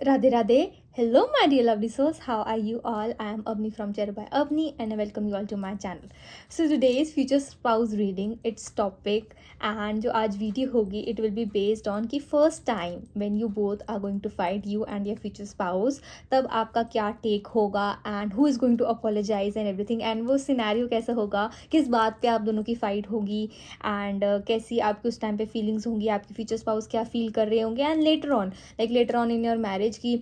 Radhe Radhe. Hello, my dear lovely souls. How are you all? I am Avni from Cherry by Avni, and I welcome you all to my channel. So today's future spouse reading, its topic, and जो आज video होगी, it will be based on कि first time when you both are going to fight, you and your future spouse, तब आपका क्या take होगा, and who is going to apologize and everything, and वो scenario कैसा होगा, किस बात पे आप दोनों की fight होगी, and कैसी आपकी उस time पे feelings होंगी, आपकी future spouse क्या feel कर रहे होंगे, and later on in your marriage की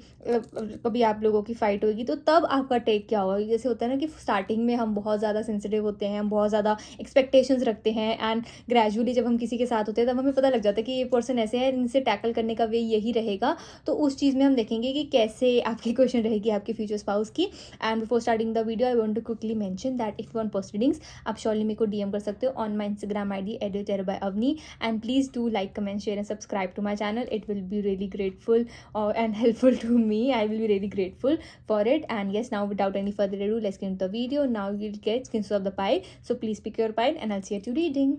कभी आप लोगों की फ़ाइट होगी तो तब आपका टेक क्या होगा। जैसे होता है ना कि स्टार्टिंग में हम बहुत ज़्यादा सेंसिटिव होते हैं, हम बहुत ज़्यादा एक्सपेक्टेशंस रखते हैं, एंड ग्रेजुअली जब हम किसी के साथ होते हैं तब हमें पता लग जाता है कि ये पर्सन ऐसे है, इनसे टैकल करने का वे यही रहेगा। तो उस चीज़ में हम देखेंगे कि कैसे आपकी क्वेश्चन रहेगी आपके फ्यूचर स्पाउस की। And before starting the video I want to quickly mention that if you want post readings आप श्योरली मेरे को डीएम कर सकते हो on my Instagram ID editor by Avni, and please do like comment share and subscribe to my channel. It will be really grateful and helpful to me. I will be really grateful for it. And yes, now without any further ado, let's get into the video. Now we'll get skins of the pile, so please pick your pile and I'll see you at you reading.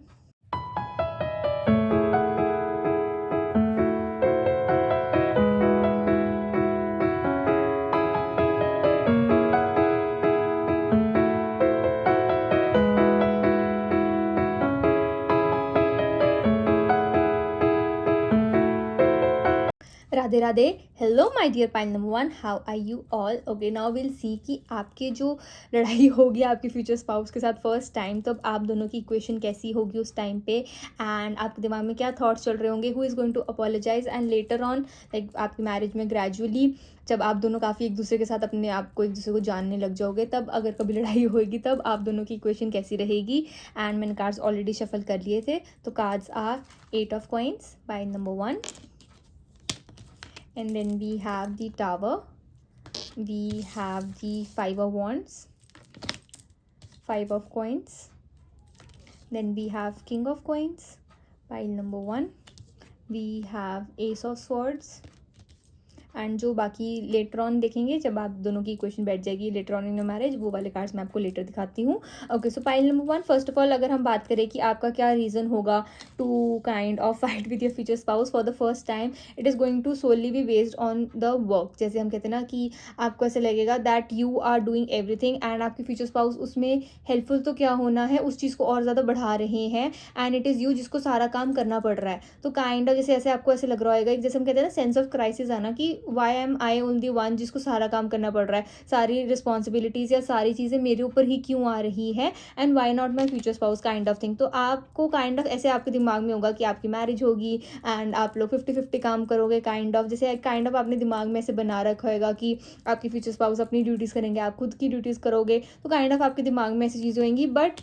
Radhe Radhe. Hello my dear pile number 1, how are you all. Okay, now will see कि आपके जो लड़ाई होगी आपके future spouse के साथ first time, तब आप दोनों की इक्वेशन कैसी होगी उस टाइम पे, एंड आपके दिमाग में क्या थॉट्स चल रहे होंगे, who is going to apologise, and later on like आपकी मैरिज में ग्रेजुअली जब आप दोनों काफ़ी एक दूसरे के साथ अपने आप को एक दूसरे को जानने लग जाओगे, तब अगर कभी लड़ाई होगी तब आप दोनों की इक्वेशन कैसी रहेगी. एंड मैंने कार्ड्स ऑलरेडी शफल कर लिए थे. तो cards are 8 of coins by number 1, and then we have the Tower, we have the 5 of Wands, 5 of Coins, then we have King of Coins, pile number 1, we have Ace of Swords, and जो बाकी later on देखेंगे जब आप दोनों की equation बैठ जाएगी later on in your marriage, वो वाले कार्ड्स मैं आपको लेटर दिखाती हूँ. Okay, so pile number 1, first of all अगर हम बात करें कि आपका क्या रीज़न होगा to kind of fight with your future spouse for the first time, it is going to solely be based on the work. जैसे हम कहते हैं ना कि आपको ऐसे लगेगा that you are doing everything, and आपके फ्यूचर स्पाउस उसमें हेल्पफुल तो क्या होना है, उस चीज़ को और ज़्यादा बढ़ा रहे हैं, एंड इट इज़ यू जिसको सारा काम करना पड़ रहा है. तो काइंड ऑफ जैसे ऐसे आपको ऐसे लग रहा होगा, जैसे हम कहते हैं ना सेंस ऑफ क्राइसिस आना कि why am I only one, जिसको सारा काम करना पड़ रहा है, सारी रिस्पॉन्सिबिलिटीज़ या सारी चीज़ें मेरे ऊपर ही क्यों आ रही है, and why not my future spouse kind of thing. तो आपको काइंड ऑफ ऐसे आपके दिमाग में होगा कि आपकी मैरिज होगी एंड आप लोग 50-50 काम करोगे, काइंड ऑफ जैसे काइंड ऑफ आपने दिमाग में ऐसे बना रखा होगा कि आपकी फ्यूचर स्पाउस अपनी ड्यूटीज़ करेंगे, आप खुद की ड्यूटीज़ करोगे. तो काइंड ऑफ आपके दिमाग में ऐसी चीज़ें होंगी. But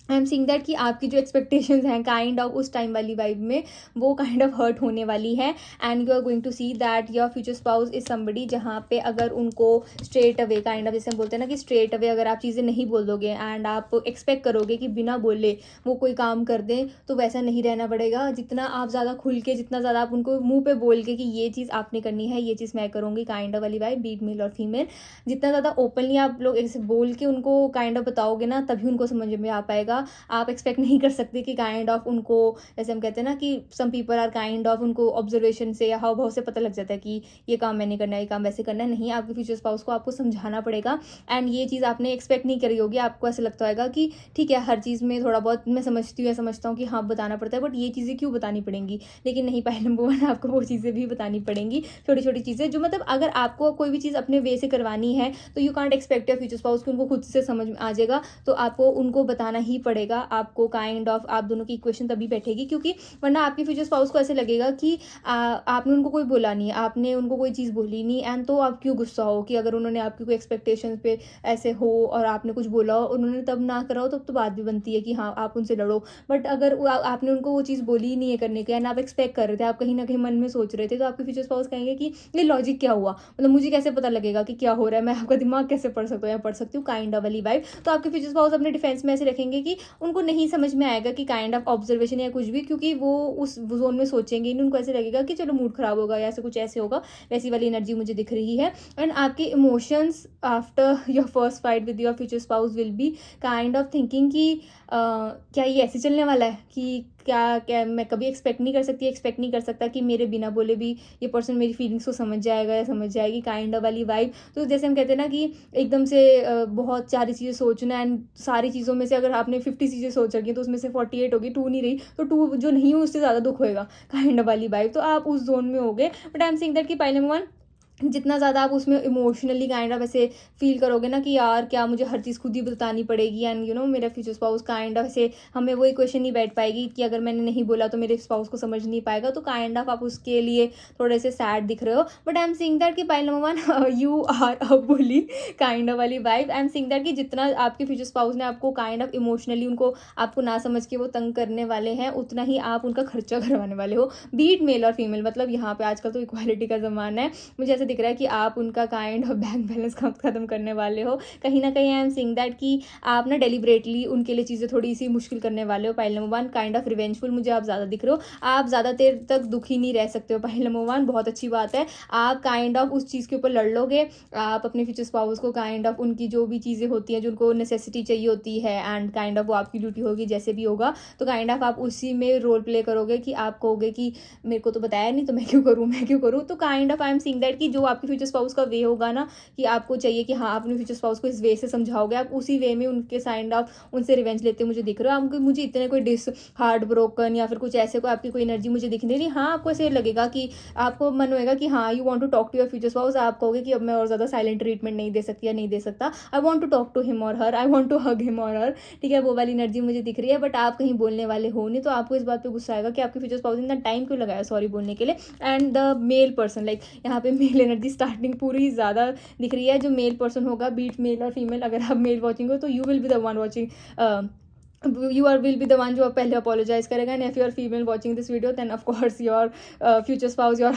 I am seeing that कि आपकी जो एक्सपेक्टेशंस हैं काइंड ऑफ उस टाइम वाली वाइब में वो काइंड ऑफ हर्ट होने वाली है, and you are going to see that your future spouse is somebody जहाँ पे अगर उनको स्ट्रेट अवे काइंड ऑफ जैसे हम बोलते हैं ना कि स्ट्रेट अवे अगर आप चीज़ें नहीं बोल दोगे एंड आप एक्सपेक्ट करोगे कि बिना बोले वो कोई काम कर दें, तो वैसा नहीं रहना पड़ेगा. जितना आप ज़्यादा खुल के, जितना ज़्यादा आप उनको मुँह पे बोल के कि ये चीज़ आपने करनी है, ये चीज़ मैं करूँगी, काइंड ऑफ वाली वाइब, बीट मेल और फीमेल, जितना ज़्यादा ओपनली आप लोग ऐसे बोल के उनको काइंड ऑफ बताओगे ना, तभी उनको समझ में आ पाएगा. आप एक्सपेक्ट नहीं कर सकते कि काइंड ऑफ उनको, जैसे हम कहते हैं ना कि some people are kind of, उनको ऑब्जर्वेशन से या हाव भाव से पता लग जाता है कि ये काम मैंने करना है, ये काम वैसे करना है. नहीं, आपके फ्यूचर स्पाउस को आपको समझाना पड़ेगा, एंड ये चीज़ आपने एक्सपेक्ट नहीं करी होगी. आपको ऐसा लगता होगा कि ठीक है हर चीज़ में थोड़ा बहुत मैं समझता हूँ कि हाँ बताना पड़ता है, बट ये चीज़ें क्यों बतानी पड़ेंगी. लेकिन नहीं, पहले नंबर 1 आपको वो चीज़ें भी बतानी पड़ेंगी, छोटी छोटी चीज़ें जो मतलब अगर आपको कोई भी चीज़ अपने वे से करवानी है तो you can't expect your future spouse कि उनको खुद से समझ में आ जाएगा. तो आपको उनको बताना ही पड़ेगा. आपको काइंड ऑफ आप दोनों की इक्वेशन तभी बैठेगी, क्योंकि वरना आपके फ्यूचर स्पाउस को ऐसे लगेगा कि आपने उनको कोई बोला नहीं, आपने उनको कोई चीज़ बोली नहीं, एंड तो आप क्यों गुस्सा हो कि अगर उन्होंने आपकी कोई एक्सपेक्टेशंस पे ऐसे हो और आपने कुछ बोला हो, उन्होंने तब ना करा हो, तब तो बात भी बनती है कि हाँ आप उनसे लड़ो. बट अगर आपने उनको वो चीज़ बोली ही नहीं है करने के, एंड आप एक्सपेक्ट कर रहे थे, आप कहीं ना कहीं मन में सोच रहे थे, तो आपके फ्यूचर स्पाउस कहेंगे कि ये लॉजिक क्या हुआ, मतलब मुझे कैसे पता लगेगा कि क्या हो रहा है, मैं आपका दिमाग कैसे पढ़ सकता हूँ या पढ़ सकती हूँ, काइंड ऑफ वाली वाइब. तो आपके फ्यूचर स्पाउस अपने डिफेंस में ऐसे रखेंगे कि उनको नहीं समझ में आएगा कि काइंड ऑफ ऑब्जर्वेशन या कुछ भी, क्योंकि वो उस जोन में सोचेंगे नहीं. उनको ऐसे लगेगा कि चलो मूड खराब होगा या ऐसे कुछ ऐसे होगा, वैसी वाली एनर्जी मुझे दिख रही है. एंड आपके emotions after your first fight with your future spouse will be kind of thinking कि क्या ये ऐसे चलने वाला है, कि क्या क्या मैं कभी एक्सपेक्ट नहीं कर सकता कि मेरे बिना बोले भी ये पर्सन मेरी फीलिंग्स को समझ जाएगा या समझ जाएगी, काइंड ऑफ वाली वाइब। तो जैसे हम कहते हैं ना कि एकदम से बहुत सारी चीज़ें सोचना, एंड सारी चीज़ों में से अगर आपने 50 चीज़ें सोच रखी हैं तो उसमें से 48 होगी, 2 नहीं रही, तो 2 जो नहीं हो उससे ज़्यादा दुख होएगा, काइंड ऑफ वाली वाइब। तो आप उस जोन में हो गए। But I am saying that कि पाइल नंबर 1, जितना ज़्यादा आप उसमें इमोशनली काइंड ऑफ ऐसे फील करोगे ना कि यार क्या मुझे हर चीज़ खुद ही बतानी पड़ेगी, एंड मेरा फ्यूचर स्पाउस काइंड ऑफ ऐसे हमें वो इक्वेशन नहीं बैठ पाएगी कि अगर मैंने नहीं बोला तो मेरे स्पाउस को समझ नहीं पाएगा, तो काइंड ऑफ आप उसके लिए थोड़े से सैड दिख रहे हो। But I am seeing that कि pile number 1 you are a bully, kind of वाली vibe. I am seeing that कि जितना आपके फ्यूचर स्पाउस ने आपको काइंड ऑफ इमोशनली उनको आपको ना समझ के वो तंग करने वाले हैं, उतना ही आप उनका खर्चा करवाने वाले हो, बीट मेल और फीमेल। मतलब यहाँ पे आजकल तो इक्वालिटी का ज़माना है, मुझे ऐसा दिख रहा है कि आप उनका काइंड ऑफ बैंक बैलेंस ख़त्म करने वाले हो कहीं ना कहीं। आई एम सीइंग दैट कि आप ना डेलिबरेटली उनके लिए चीज़ें थोड़ी सी मुश्किल करने वाले हो। Pile number 1 kind of revengeful मुझे आप ज़्यादा दिख रहे हो, आप ज़्यादा देर तक दुखी नहीं रह सकते हो। पाइल नंबर 1 बहुत अच्छी बात है, आप काइंड ऑफ उस चीज़ के ऊपर लड़ लोगे, आप अपने फ्यूचर स्पाउस को काइंड ऑफ उनकी जो भी चीज़ें होती हैं जो उनको नेसेसिटी चाहिए होती है, एंड काइंड ऑफ वो आपकी ड्यूटी होगी जैसे भी होगा, तो काइंड ऑफ आप उसी में रोल प्ले करोगे कि आप कहोगे कि मेरे को तो बताया नहीं तो मैं क्यों करूँ। तो kind of I am seeing that कि जो आपके फ्यूचर स्पाउस का वे होगा ना कि आपको चाहिए कि हाँ अपने फ्यूचर स्पाउस को इस वे से समझाओगे, आप उसी वे में उनके साइंड ऑफ उनसे रिवेंज लेते मुझे दिख रहे हो। आपको मुझे इतने कोई हार्ट ब्रोकन या फिर कुछ ऐसे कोई आपकी कोई एनर्जी मुझे दिख नहीं रही। हाँ आपको ऐसे लगेगा कि आपको मन होएगा कि हाँ you want to talk to your future spouse, आप कहोगे कि अब मैं और ज़्यादा साइलेंट ट्रीटमेंट नहीं दे सकती या नहीं दे सकता, I want to talk to him और her, I want to hug him और हर, ठीक है, वो वाली एनर्जी मुझे दिख रही है। बट आप कहीं बोलने वाले हो नहीं, तो आपको इस बात पे गुस्सा आएगा कि आपके फ्यूचर स्पाउस ने इतना टाइम क्यों लगाया सॉरी बोलने के लिए। And the male person, like यहाँ पे मेल एनर्जी स्टार्टिंग पूरी ज़्यादा दिख रही है। जो मेल पर्सन होगा, बीट मेल और फीमेल, अगर आप मेल वॉचिंग हो तो you will B the one watching, you are will be the one जो पहले apologize करेगा, and if you are female watching this video then of course your future spouse, your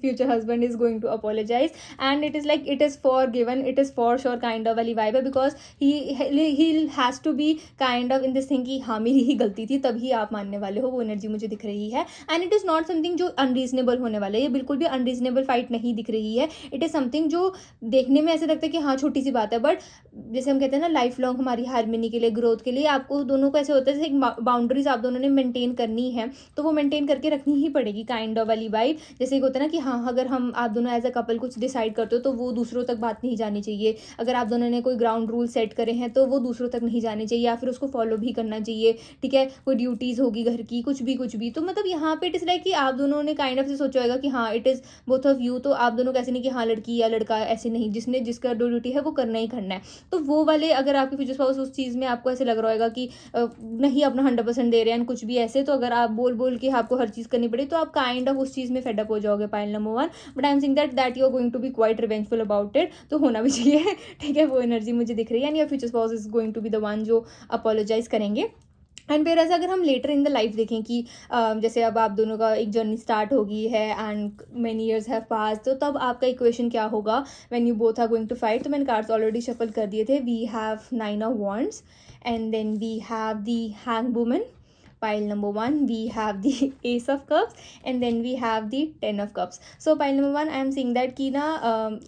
future husband is going to apologize, and it is like it is forgiven, it is for sure kind of वाली vibe है, because he has to be kind of in this thing कि हाँ मेरी ही गलती थी तभी आप मानने वाले हो, वो एनर्जी मुझे दिख रही है। And it is not something जो अनरीजनेबल होने वाला है, ये बिल्कुल भी अनरीजनेबल फाइट नहीं दिख रही है। इट इज़ समथिंग जो देखने में ऐसे लगता है कि हाँ छोटी सी बात है, बट जैसे हम कहते हैं ना लाइफ लॉन्ग हमारी हार्मनी के लिए, ग्रोथ के लिए आपको दोनों को ऐसे होता है जैसे एक बाउंड्रीज आप दोनों ने मेंटेन करनी है, तो वो मेंटेन करके रखनी ही पड़ेगी, काइंड ऑफ वाली वाइब। जैसे एक होता है ना कि हाँ अगर हम आप दोनों एज अ कपल कुछ डिसाइड करते हो तो वो दूसरों तक बात नहीं जानी चाहिए। अगर आप दोनों ने कोई ग्राउंड रूल सेट करे हैं तो वो दूसरों तक नहीं जाने चाहिए, या फिर उसको फॉलो भी करना चाहिए, ठीक है। कोई ड्यूटीज़ होगी घर की, कुछ भी, तो मतलब यहाँ पे इट इज़ लाइक कि आप दोनों ने काइंड ऑफ से सोचा होगा कि हाँ it is both of you, तो आप दोनों कैसे नहीं कि हाँ लड़की या लड़का, ऐसे नहीं, जिसने जिसका ड्यूटी है वो करना ही करना है। तो वो वाले अगर आपके फ्यूचर स्पाउस उस चीज़ में आपको ऐसे लग रहा होगा कि नहीं अपना 100% दे रहे हैं कुछ भी ऐसे, तो अगर आप बोल के आपको हर चीज़ करनी पड़े तो आप काइंड ऑफ उस चीज़ में फेडअप हो जाओगे, pile number 1। But I am seeing that you are going to be quite revengeful about it, तो होना भी चाहिए, ठीक है, वो एनर्जी मुझे दिख रही है। And your future spouse is going to be the one जो अपोलोजाइज करेंगे। एंड फिर ऐसा अगर हम लेटर इन द लाइफ देखें कि जैसे अब आप दोनों का एक जर्नी स्टार्ट हो गई है and many years have pass, तो तब आपका इक्वेशन क्या होगा when you both are going to fight. तो मैंने कार्ड्स ऑलरेडी शफल कर दिए थे। We have 9 of wands and then we have the hang woman. Pile number 1 we have the ace of cups and then we have the 10 of cups. So pile number 1 I am seeing that कि ना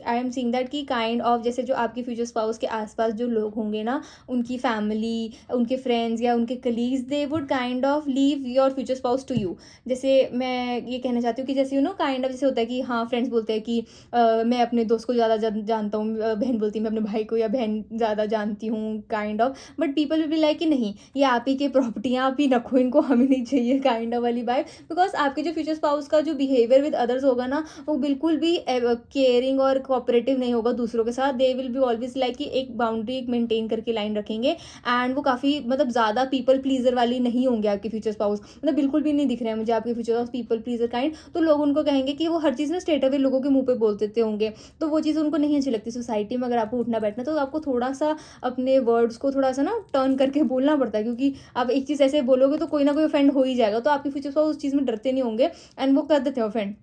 I am seeing that कि kind of जैसे जो आपके future spouse के आसपास जो लोग होंगे ना, उनकी फैमिली, उनके फ्रेंड्स या उनके colleagues, they would kind of leave your future spouse to you. जैसे मैं ये कहना चाहती हूँ कि जैसे काइंड ऑफ जैसे होता है कि हाँ फ्रेंड्स बोलते हैं कि मैं अपने दोस्त को ज़्यादा जानता हूँ, बहन बोलती है मैं अपने भाई को या बहन ज़्यादा जानती हूँ kind of, but people will be like कि नहीं ये आप ही के प्रॉपर्टी, आप ही रखो इनको, हमें नहीं चाहिए, काइंड ऑफ वाली बात। बिकॉज आपके जो फ्यूचर स्पाउस का जो बिहेवियर विद अदर्स होगा ना, वो बिल्कुल भी केयरिंग और कोऑपरेटिव नहीं होगा दूसरों के साथ। They will be always like कि एक बाउंड्री मेंटेन करके लाइन रखेंगे, एंड वो काफ़ी मतलब ज़्यादा पीपल प्लीजर वाली नहीं होंगे आपके फ्यूचर स्पाउस, मतलब बिल्कुल भी नहीं दिख रहे हैं मुझे आपके future spouse people pleaser kind. तो लोग उनको कहेंगे कि वो हर चीज़ ना स्ट्रेट अवे लोगों के मुंह पे बोल देते होंगे, तो वो चीज़ उनको नहीं अच्छी लगती। सोसाइटी में अगर आपको उठना बैठना तो आपको थोड़ा सा अपने वर्ड्स को थोड़ा सा ना टर्न करके बोलना पड़ता है, क्योंकि आप एक चीज़ ऐसे बोलोगे तो कोई ना कोई ऑफेंड हो ही जाएगा। तो आपके फ्यूचर स्पाउस उस चीज़ में डरते नहीं होंगे एंड वो कर देते हैं ऑफेंड।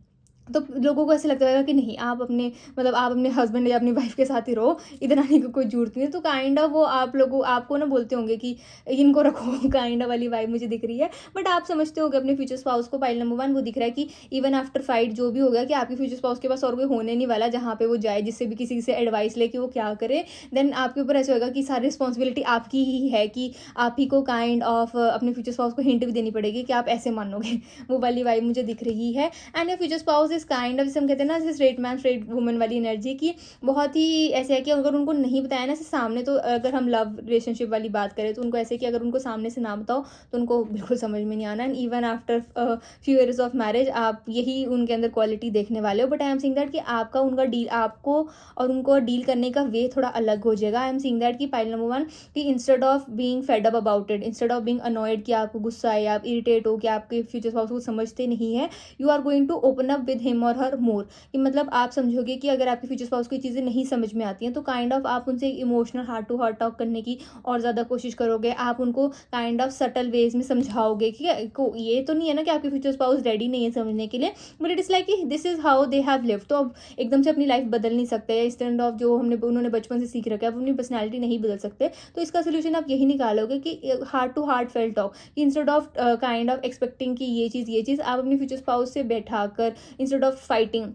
तो लोगों को ऐसा लगता होगा कि नहीं, आप अपने मतलब आप अपने हस्बैंड या अपनी वाइफ के साथ ही रहो, इधर आने की कोई ज़रूरत नहीं है। तो काइंड ऑफ वो आप लोगों आपको ना बोलते होंगे कि इनको रखो काइंड ऑफ वाली वाइब मुझे दिख रही है। बट आप समझते होगे अपने फ्यूचर स्पाउस को, पाइल नंबर 1 वो दिख रहा है कि इवन आफ्टर फाइट जो भी होगा कि आपके फ्यूचर स्पाउस के पास और कोई होने नहीं वाला जहाँ पे वो जाए, जिससे भी किसी से एडवाइस ले कि वो क्या करे। देन आपके ऊपर ऐसा होगा कि सारी रिस्पॉन्सिबिलिटी आपकी ही है कि आप ही को काइंड ऑफ अपने फ्यूचर स्पाउस को हिंट भी देनी पड़ेगी कि आप ऐसे मानोगे। वो वाली वाइब मुझे दिख रही है। And your future spouse is kind of, जैसे हम कहते हैं ना, जैसे स्ट्रेट मैन स्ट्रेट वुमन वाली एनर्जी की, बहुत ही ऐसे है कि अगर उनको नहीं बताया ना सामने, तो अगर हम लव रिलेशनशिप वाली बात करें तो उनको ऐसे कि अगर उनको सामने से ना बताओ तो उनको बिल्कुल समझ में नहीं आना। And even after few years of marriage आप यही उनके अंदर क्वालिटी देखने वाले हो। But I am seeing that कि आपका उनका डील, आपको और उनको डील करने का वे थोड़ा अलग हो जाएगा। आई एम सीइंग दैट कि पाइल नंबर 1 कि instead of being fed up about it, instead of being annoyed कि आपको गुस्सा है, आप इरिटेट हो कि आपके फ्यूचर स्पाउस को समझते नहीं है, you are going to open up with him और हर मोर। कि मतलब आप समझोगे कि अगर आपके फ्यूचर स्पाउस को चीज़ें नहीं समझ में आती हैं तो काइंड ऑफ आप उनसे emotional heart to heart talk करने की और ज़्यादा कोशिश करोगे। आप उनको काइंड ऑफ सटल वेज में समझाओगे कि ये तो नहीं है ना कि आपके फ्यूचर स्पाउस रेडी नहीं है समझने के लिए, बट इट इज़ लाइक कि this is how they have lived. तो अब एकदम से अपनी लाइफ बदल नहीं सकते, या स्टैंड ऑफ जो उन्होंने बचपन से सीख रखा है, अपनी पर्सनैलिटी नहीं बदल सकते। तो इसका सोल्यूशन आप यही निकालोगे कि heart to heart fail talk, कि instead of kind of expecting कि ये चीज़ आप अपने फ्यूचर स्पाउस से बैठा कर, इंस्टेड ऑफ फाइटिंग,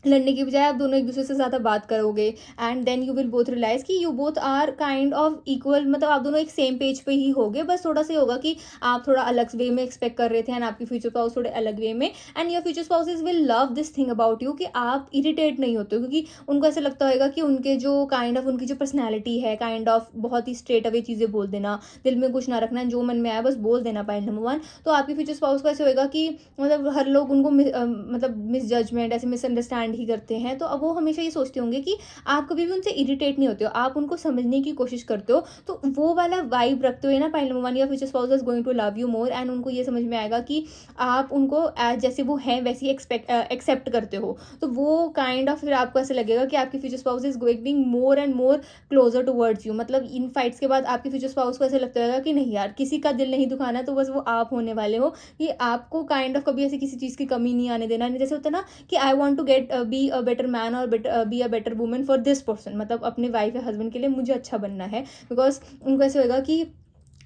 लड़ने की बजाय आप दोनों एक दूसरे से ज़्यादा बात करोगे। And then you will both realise कि you both are kind of equal, मतलब आप दोनों एक सेम पेज पे ही होगे। बस थोड़ा सा होगा कि आप थोड़ा अलग वे में एक्सपेक्ट कर रहे थे एंड आपकी फ्यूचर स्पाउस थोड़े अलग वे में। And your future spouses will love this thing about you कि आप इरिटेट नहीं होते हो, क्योंकि उनको ऐसा लगता होगा कि उनके जो काइंड ऑफ उनकी जो पर्सनैलिटी है, काइंड ऑफ बहुत ही स्ट्रेट अवे चीज़ें बोल देना, दिल में कुछ ना रखना, जो मन में आया बस बोल देना, पॉइंट नंबर 1। तो आपके फ्यूचर स्पाउस को ऐसे होगा कि मतलब हर लोग उनको मतलब मिस जजमेंट, ऐसे मिसअंडरस्टैंड ही करते हैं। तो अब वो हमेशा ये सोचते होंगे कि आप कभी भी उनसे इरिटेट नहीं होते हो, आप उनको समझने की कोशिश करते हो। तो वो वाला वाइब रखते हुए ना, पाइल नंबर 1 या future spouse is going to love you more. And उनको ये समझ में आएगा कि आप उनको एज जैसे वो हैं वैसे ही एक्सेप्ट करते हो। तो वो काइंड ऑफ फिर आपको ऐसा लगेगा कि आपकी future spouse is going more and more closer towards you. मतलब इन फाइट्स के बाद आपके फ्यूचर स्पाउस को ऐसा लगता है कि नहीं यार, किसी का दिल नहीं दुखाना, तो बस वो आप होने वाले हो। कि आपको काइंड ऑफ कभी ऐसी किसी चीज़ की कमी नहीं आने देना। जैसे होता है ना कि I want to get be a better man और be a better woman for this person, मतलब अपने वाइफ या हस्बैंड के लिए मुझे अच्छा बनना है। बिकॉज उनको ऐसे होगा कि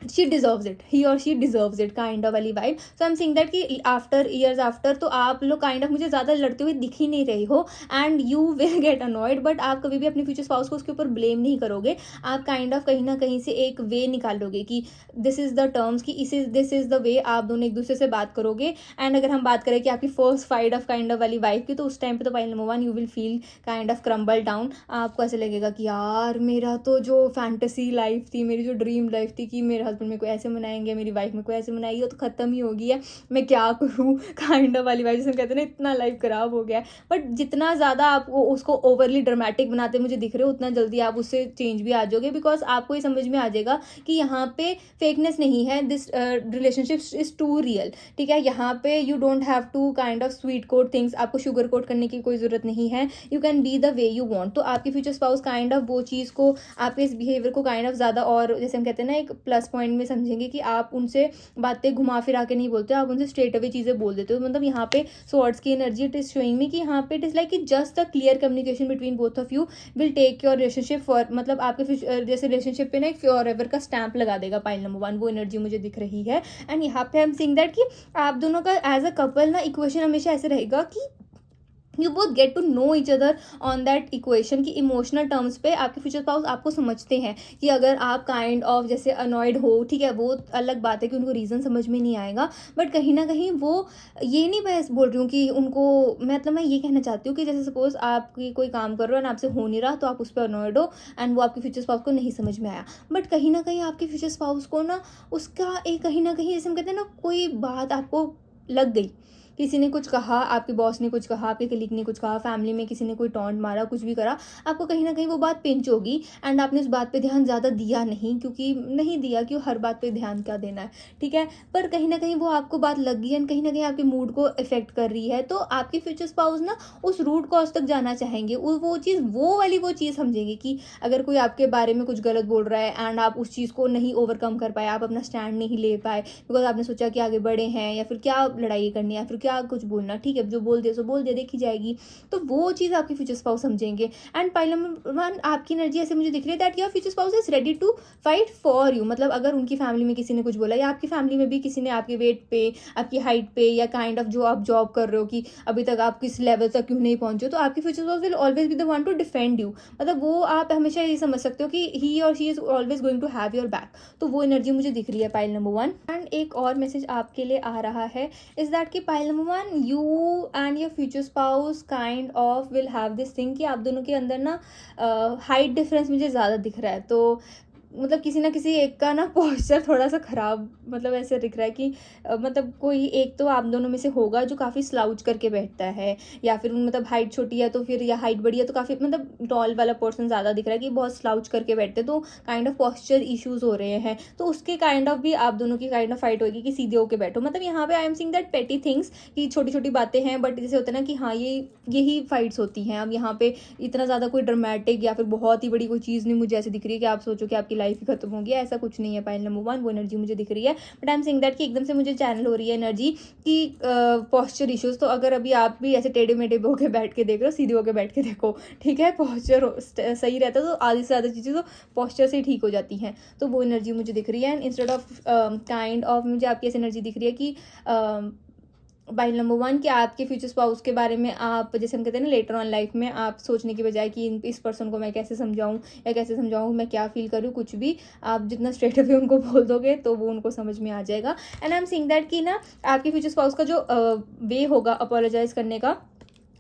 she deserves it, he or she deserves it kind of वाली vibe. So I am seeing that कि आफ्टर ईयर्स आफ्टर तो आप लोग काइंड ऑफ मुझे ज़्यादा लड़ते हुए दिख ही नहीं रही हो। And you will get annoyed, but आप कभी भी अपने फ्यूचर स्पाउस को उसके ऊपर ब्लेम नहीं करोगे। आप काइंड ऑफ कहीं ना कहीं से एक वे निकालोगे कि दिस इज़ द टर्म्स, कि दिस इज़ द वे आप दोनों एक दूसरे से बात करोगे। एंड अगर हम बात करें कि आपकी first fight of kind of वाली वाइफ की, तो उस टाइम पे तो point number 1 you will feel kind of crumble down. आपको ऐसे लगेगा कि यार मेरा तो जो फैंटेसी लाइफ थी, मेरी जो ड्रीम लाइफ थी कि मेरे हस्बैंड मेरे को ऐसे मनाएंगे, मेरी वाइफ मेरे को ऐसे मनाएगी, वो तो खत्म ही हो गई है, मैं क्या करूँ काइंड ऑफ वाली वाइफ। जैसे कहते हैं ना, इतना लाइफ खराब हो गया है। बट जितना ज़्यादा आप उसको ओवरली ड्रामेटिक बनाते मुझे दिख रहे हो, उतना जल्दी आप उससे चेंज भी आ जाओगे। बिकॉज आपको ये समझ में आ जाएगा कि यहाँ पे फेकनेस नहीं है, this relationship is too real. ठीक है, यहाँ पे you don't have to kind of sweet coat things, आपको शुगर कोट करने की कोई ज़रूरत नहीं है। You can be the way you want. तो आपके फ्यूचर स्पाउस काइंड ऑफ वो चीज़ को, आपके इस बिहेवियर को काइंड ऑफ ज़्यादा, और जैसे हम कहते हैं ना, एक प्लस पॉइंट में समझेंगे कि आप उनसे बातें घुमा फिरा के नहीं बोलते, आप उनसे स्ट्रेट अवे चीज़ें बोल देते हो। मतलब यहाँ पे स्वॉर्ड्स की energy it is showing me कि यहाँ पे इट इज़ लाइक कि just a clear communication between both of you will take your relationship for, मतलब आपके जैसे रिलेशनशिप पे ना एक फॉर एवर का स्टैंप लगा देगा पाइल नंबर 1। वो एनर्जी मुझे दिख रही है। एंड यहाँ पे आई एम सीइंग दैट कि आप दोनों का एज अ कपल ना इक्वेशन हमेशा ऐसे रहेगा कि you both get to know each other on that equation, की इमोशनल टर्म्स पे आपके फ्यूचर स्पाउस आपको समझते हैं। कि अगर आप काइंड ऑफ जैसे अनॉयड हो, ठीक है, वो अलग बात है कि उनको रीज़न समझ में नहीं आएगा, बट कहीं ना कहीं वो, ये नहीं मैं बोल रही हूँ कि उनको, मतलब मैं ये कहना चाहती हूँ कि जैसे सपोज आपकी कोई काम कर रहे हो एंड आपसे हो नहीं रहा, तो आप उस पर अनॉयड हो एंड वो आपके फ्यूचर स्पाउस को नहीं समझ में आया। बट कहीं ना कहीं आपके फ्यूचर स्पाउस को ना उसका एक कहीं ना कहीं, जैसे हम कहते हैं ना, कोई बात आपको लग गई, किसी ने कुछ कहा, आपके बॉस ने कुछ कहा, आपके कलीग ने कुछ कहा, फैमिली में किसी ने कोई टॉन्ट मारा, कुछ भी करा, आपको कहीं ना कहीं वो बात पिंच होगी। एंड आपने उस बात पे ध्यान ज़्यादा दिया नहीं, क्योंकि नहीं दिया कि हर बात पे ध्यान क्या देना है, ठीक है। पर कहीं ना कहीं वो आपको बात लग गई एंड कहीं ना कहीं आपके मूड को इफेक्ट कर रही है। तो आपके फ्यूचर स्पाउस ना उस रूट कॉज तक जाना चाहेंगे, वो चीज़, वो चीज़ समझेंगे कि अगर कोई आपके बारे में कुछ गलत बोल रहा है एंड आप उस चीज़ को नहीं ओवरकम कर पाए, आप अपना स्टैंड नहीं ले पाए, बिकॉज आपने सोचा कि आगे बढ़े हैं या फिर क्या लड़ाई करनी है, या फिर क्या कुछ बोलना, ठीक है, जो बोल दे सो बोल दे, देखी जाएगी। तो वो चीज़ आपके फ्यूचर स्पाउस समझेंगे। एंड पाइल नंबर 1, आपकी एनर्जी ऐसे मुझे दिख रही है that your future spouse is ready to fight for you. मतलब अगर उनकी फैमिली में किसी ने कुछ बोला, या आपकी फैमिली में भी किसी ने आपके वेट पे, आपकी हाइट पे, या काइंड ऑफ जो आप जॉब कर रहे हो कि अभी तक आप किस लेवल तक क्यों नहीं पहुंचे, तो आपकी future spouse will always be the one two defend you. मतलब वो आप हमेशा ये समझ सकते हो कि ही और she is always going to have your back. तो वो एनर्जी मुझे दिख रही है पाइल नंबर 1। एंड एक और मैसेज आपके लिए आ रहा है इज दैट कि pile number 1, you and your future spouse kind of will have this thing कि आप दोनों के अंदर ना हाइट डिफरेंस मुझे ज़्यादा दिख रहा है। तो मतलब किसी ना किसी एक का ना पोस्चर थोड़ा सा ख़राब, मतलब ऐसे दिख रहा है कि मतलब कोई एक तो आप दोनों में से होगा जो काफ़ी स्लाउच करके बैठता है, या फिर मतलब हाइट छोटी है तो फिर, या हाइट बड़ी है तो काफ़ी मतलब टॉल वाला पर्सन ज़्यादा दिख रहा है कि बहुत स्लाउच करके बैठते हैं, तो काइंड ऑफ पोस्चर इश्यूज़ हो रहे हैं। तो उसके काइंड ऑफ भी आप दोनों की काइंड ऑफ फाइट होगी कि सीधे होके बैठो। मतलब यहाँ पे आई am seeing that petty things कि छोटी छोटी बातें हैं, बट जैसे होता है ना कि हाँ यही फाइट्स होती हैं। अब यहाँ पे इतना ज़्यादा कोई ड्रामेटिक या फिर बहुत ही बड़ी कोई चीज़ नहीं मुझे ऐसे दिख रही है कि आप सोचो कि आपकी लाइफ ही खत्म हो गया, ऐसा कुछ नहीं है पाइल नंबर 1। वो एनर्जी मुझे दिख रही है, but I am saying that कि एकदम से मुझे चैनल हो रही है एनर्जी कि पोस्चर इश्यूज। तो अगर अभी आप भी ऐसे टेढ़े मेढ़े होकर बैठ के देख रहे हो, सीधे होकर बैठ के देखो, ठीक है, पोस्चर सही रहता है तो आधी से ज़्यादा चीज़ें तो पोस्चर से ही ठीक हो जाती हैं। तो वो एनर्जी मुझे दिख रही है। And instead of kind of मुझे आपकी ऐसी एनर्जी दिख रही है कि पाइल नंबर 1 कि आपके फ्यूचर स्पाउस के बारे में आप, जैसे हम कहते हैं ना, लेटर ऑन लाइफ में आप सोचने की बजाय कि इस पर्सन को मैं कैसे समझाऊं, या कैसे समझाऊं मैं क्या फील करूं, कुछ भी आप जितना स्ट्रेट अवे उनको बोल दोगे तो वो उनको समझ में आ जाएगा। And I am seeing that कि ना आपके फ्यूचर स्पाउस का जो वे होगा अपोलोजाइज करने का,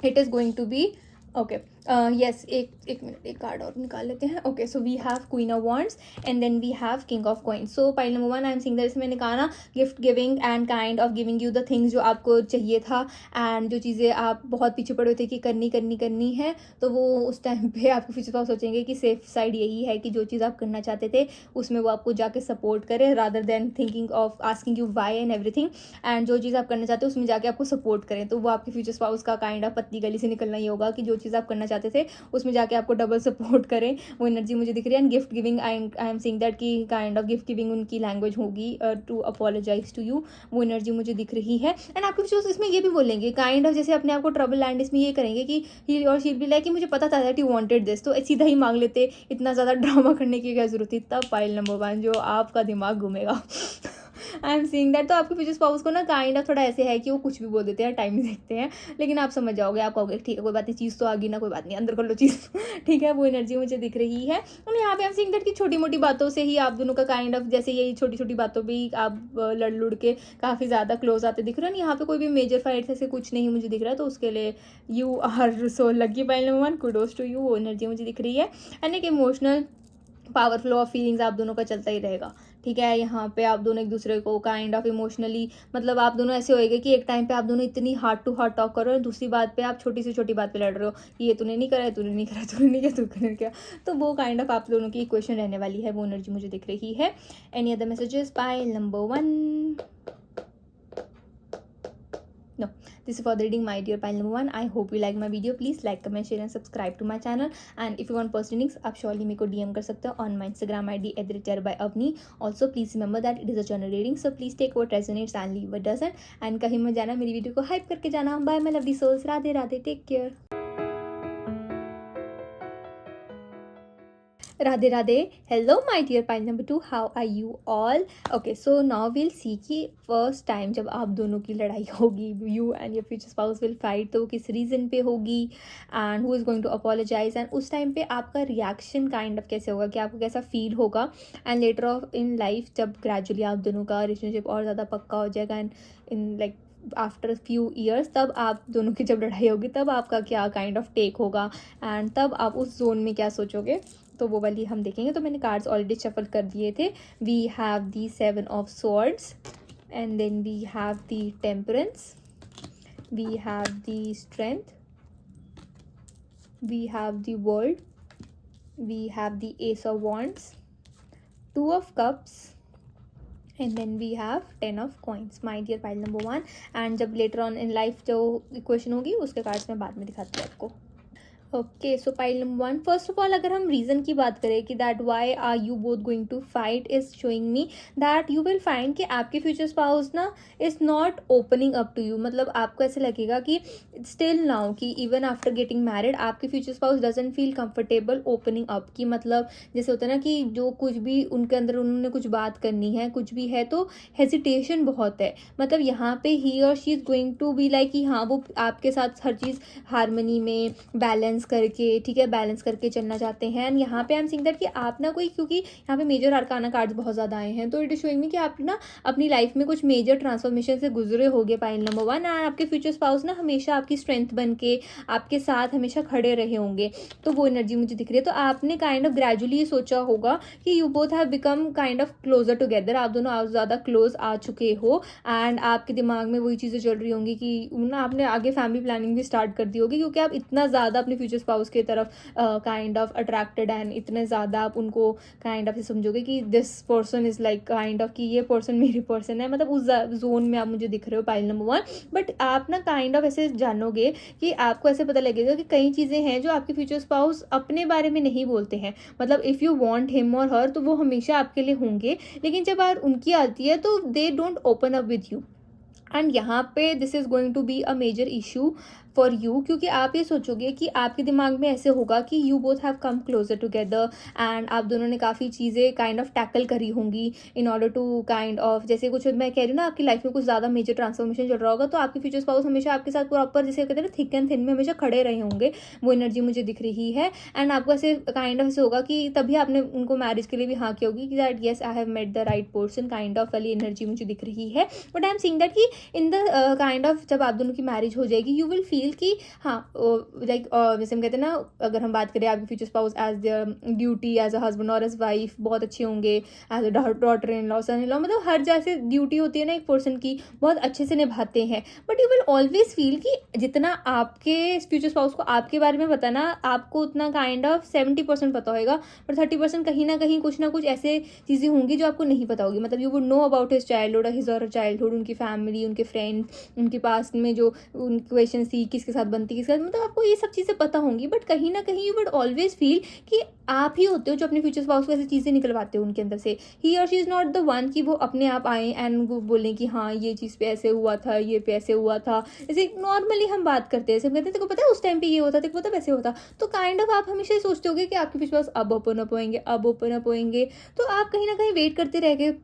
it is going to be okay. Yes, एक मिनट, एक कार्ड और निकाल लेते हैं। Okay, so we have queen of wands and then we have king of coins. So pile number 1, I am seeing that, मैंने कहा ना gift giving and kind of giving you the things जो आपको चाहिए था, एंड जो चीज़ें आप बहुत पीछे पड़े थे कि करनी है, तो वो उस टाइम पे आपके फ्यूचर स्पाउस सोचेंगे कि सेफ साइड यही है कि जो चीज़ आप करना चाहते थे उसमें वो आपको जाके सपोर्ट करे, rather than thinking of asking you why and everything. And जो चीज़ आप करना चाहते हो उसमें जाके आपको सपोर्ट करें। तो वो आपके फ्यूचर स्पाउस का काइंड ऑफ पतली गली से निकलना ही होगा कि जो चीज़ आप करना चाहते थे उसमें जाके आपको डबल सपोर्ट करें। वो एनर्जी मुझे दिख रही है। And gift giving, I am seeing that कि काइंड ऑफ गिफ्ट गिविंग उनकी लैंग्वेज होगी टू अपोलोजाइज टू यू। वो एनर्जी मुझे दिख रही है। एंड आपके फ्यूचर्स इसमें ये भी बोलेंगे काइंड ऑफ, जैसे अपने आप को ट्रबल लैंड इसमें ये करेंगे कि ही और शी बी लाइक कि मुझे पता था दैट यू वांटेड दिस, तो सीधा ही मांग लेते, इतना ज़्यादा ड्रामा करने की क्या जरूरत थी। तब पाइल नंबर 1 जो आपका दिमाग घूमेगा। आई एम सीइंग दैट। तो आपके फ्यूचर स्पाउस को ना काइंड ऑफ थोड़ा ऐसे है कि वो कुछ भी बोल देते हैं, टाइम ही देखते हैं, लेकिन आप समझ जाओगे, आप कहोगे ठीक है कोई बात नहीं, चीज़ तो आ गई ना, कोई बात नहीं, अंदर कर लो चीज़। ठीक है, वो एनर्जी मुझे दिख रही है। और यहाँ पे आई एम सीइंग दैट कि छोटी मोटी बातों से ही आप दोनों का काइंड ऑफ, जैसे यही छोटी छोटी बातों भी आप लड़ लुड़ के काफ़ी ज़्यादा क्लोज आते दिख रहे हैं। यहाँ पे कोई भी मेजर फाइट ऐसे कुछ नहीं मुझे दिख रहा है, तो उसके लिए you are so lucky pile number 1, kudos to you. वो एनर्जी मुझे दिख रही है। एंड एक emotional power flow of feelings आप दोनों का चलता ही रहेगा, ठीक है। यहाँ पे आप दोनों एक दूसरे को काइंड ऑफ इमोशनली, मतलब आप दोनों ऐसे होएगा कि एक टाइम पे आप दोनों इतनी हार्ट टू हार्ट टॉक कर रहे हो, दूसरी बात पे आप छोटी से छोटी बात पे लड़ रहे हो कि ये तूने नहीं करा है, तूने नहीं करा, तूने नहीं किया, तूने क्या। तो वो काइंड ऑफ आप दोनों की इक्वेशन रहने वाली है। वो एनर्जी मुझे दिख रही है। Any other messages pile number 1? No, this is for the reading, my dear pile number 1. I hope you like my video. Please like, comment, share and subscribe to my channel. And if you want personal readings, आप surely मेरे को DM कर सकते हो on my Instagram ID @tarotbyavni. Also please remember that it is a general reading, so please take what resonates and leave what doesn't. And कहीं मत जाना, मेरी वीडियो को hype करके जाना। Bye my lovely souls. Radhe Radhe, take care. Radhe Radhe. Hello my dear pile number 2, how are you all? Okay, so now we'll see कि first time जब आप दोनों की लड़ाई होगी, you and your future spouse will fight, तो वो किस रीज़न पे होगी and who is going to apologise, and उस टाइम पे आपका रिएक्शन काइंड ऑफ कैसे होगा, कि आपको कैसा फील होगा। And later of in life जब ग्रेजुअली आप दोनों का रिलेशनशिप और ज़्यादा पक्का हो जाएगा and in like after few years, तब आप दोनों की जब लड़ाई होगी तब आपका क्या काइंड ऑफ टेक होगा एंड तब आप उस जोन में क्या सोचोगे, तो वो वाली हम देखेंगे। तो मैंने कार्ड्स ऑलरेडी शफल कर दिए थे। We have the 7 of swords and then we have the temperance, we have the strength, we have the world, we have the ace of wands, 2 of cups and then we have 10 of coins, my dear pile number 1. and जब later on in life जो equation होगी उसके cards मैं बाद में दिखाती हूँ आपको। Okay, so pile number one, first of all अगर हम रीज़न की बात करें कि that why are you both going to fight, is showing me that you will find कि आपके फ्यूचर स्पाउस ना is not opening up to you. मतलब आपको ऐसे लगेगा कि स्टिल नाउ कि इवन आफ्टर गेटिंग मैरिड आपके future spouse doesn't feel comfortable opening up. कि मतलब जैसे होता है ना कि जो कुछ भी उनके अंदर उन्होंने कुछ बात करनी है, कुछ भी है, तो हेजिटेशन बहुत है. मतलब यहाँ पे ही और she is going to be like कि हाँ वो आपके साथ हर चीज़ हारमनी में बैलेंस करके, ठीक है, बैलेंस करके चलना चाहते हैं. एंड यहाँ पे आई एम सिंग दैट कि आप ना कोई, क्योंकि यहाँ पे मेजर अरकाना कार्ड्स बहुत ज़्यादा आए हैं, तो इट इज शोइंग मी कि आप ना अपनी लाइफ में कुछ मेजर ट्रांसफॉर्मेशन से गुजरे होंगे पाइल नंबर वन. एंड आपके फ्यूचर स्पाउस ना हमेशा आपकी स्ट्रेंथ बन के आपके साथ हमेशा खड़े रहे होंगे. तो वो एनर्जी मुझे दिख रही है. तो आपने काइंड ऑफ ग्रेजुअली ये सोचा होगा कि you both have become kind of closer together. आप दोनों आप ज़्यादा क्लोज आ चुके हो. एंड आपके दिमाग में वही चीज़ें चल रही होंगी कि ना आपने आगे फैमिली प्लानिंग भी स्टार्ट कर दी होगी, क्योंकि आप इतना ज़्यादा अपने फ्यूचर स्पाउस की तरफ काइंड ऑफ अट्रैक्टेड एंड इतने ज़्यादा आप उनको काइंड ऑफ समझोगे कि this person is like kind of कि ये पर्सन मेरी पर्सन है. मतलब उस जोन में आप मुझे दिख रहे हो पाइल नंबर वन. बट आप ना काइंड ऑफ ऐसे जानोगे कि आपको ऐसे पता लगेगा कि कई चीज़ें हैं जो आपके फ्यूचर स्पाउस अपने बारे में नहीं बोलते हैं. मतलब इफ़ यू वॉन्ट हिम और हर तो वो हमेशा आपके लिए होंगे, लेकिन जब बार उनकी आती है तो they don't open up with you. And यहाँ पे this is going to be a major issue for you, क्योंकि आप ये सोचोगे कि आपके दिमाग में ऐसे होगा कि you both have come closer together. And आप दोनों ने काफ़ी चीज़ें काइंड ऑफ टैकल करी होंगी in order to kind of, जैसे कुछ मैं कह रही हूँ ना, आपकी लाइफ में कुछ ज़्यादा मेजर ट्रांसफॉर्मेशन चल रहा होगा, तो आपके फ्यूचर स्पाउस हमेशा आपके साथ प्रॉपर, जैसे कहते हैं ना, थिक एंड थिन में हमेशा खड़े रहे होंगे. वो एनर्जी मुझे दिख रही है. एंड आपको ऐसे काइंड ऑफ ऐसे होगा कि तभी आपने उनको मैरिज के लिए भी हाँ की होगी कि that yes I have met the right person, kind of वाली एनर्जी मुझे दिख रही है. But I am seeing that कि इन द काइंड ऑफ जब आप दोनों की मैरिज हो जाएगी यू विल फील कि हाँ लाइक जैसे हम कहते हैं ना, अगर हम बात करें आपके future spouse as their duty as a husband और एज वाइफ बहुत अच्छे होंगे, as a daughter in law, son in law, मतलब हर जैसे ड्यूटी होती है ना एक पर्सन की, बहुत अच्छे से निभाते हैं. But you will always feel कि जितना आपके फ्यूचर स्पाउस को आपके बारे में पता ना, आपको उतना काइंड ऑफ 70% पता होगा, पर 30% कहीं ना कहीं कुछ ना कुछ ऐसे चीज़ें होंगी जो आपको नहीं पता होगी. मतलब you would know about his childhood, his और चाइल्डहुड, उनकी फैमिली, उनके फ्रेंड्स, उनके पास में जो उनकी क्वेश्चन थी, किसके साथ बनती, किसके साथ, मतलब आपको ये सब चीज़ें पता होंगी. बट कहीं ना कहीं यू वुड ऑलवेज फील कि आप ही होते हो जो अपने फ्यूचर स्पाउस को ऐसी चीज़ें निकलवाते हो उनके अंदर से. ही और she is not the one कि वो अपने आप आए एंड वो बोलें कि हाँ ये चीज़ पे ऐसे हुआ था, ये पे ऐसे हुआ था. जैसे नॉर्मली हम बात करते हैं, ऐसे कहते हैं तेरे को पता है उस टाइम पे ये होता, तेरे को पता है वैसे होता. तो काइंड ऑफ आप हमेशा ही सोचते होगे कि आपके फ्यूचर स्पाउस अब ओपन अप होएंगे, अब ओपन अप होएंगे. तो आप कहीं ना कहीं वेट करते रह गए.